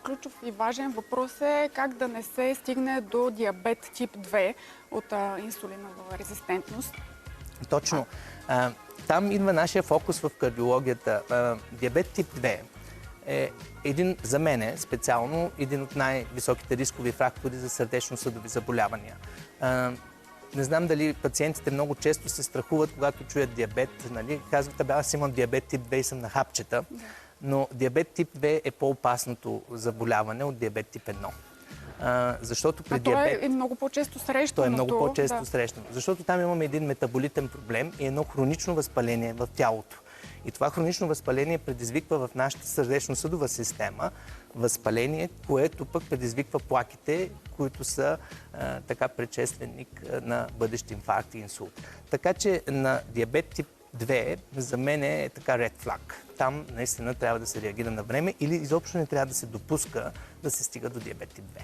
ключов и важен въпрос е как да не се стигне до диабет тип 2 от инсулинова резистентност. Точно. Там идва нашия фокус в кардиологията. Диабет тип 2 е за мен специално един от най-високите рискови фактори за сърдечно-съдови заболявания. Не знам дали пациентите много често се страхуват, когато чуят диабет. Нали? Казват, аз имам диабет тип 2 и съм на хапчета. Но диабет тип 2 е по-опасното заболяване от диабет тип 1. Защото при диабет... Той е много по-често срещано. Той е много по-често срещано. Защото там имаме един метаболитен проблем и едно хронично възпаление в тялото. И това хронично възпаление предизвиква в нашата сърдечно-съдова система възпаление, което пък предизвиква плаките, които са така предшественик на бъдещ инфаркт и инсулт. Така че на диабет тип 2 за мен е така ред флаг. Там наистина трябва да се реагира на време или изобщо не трябва да се допуска да се стига до диабет тип 2.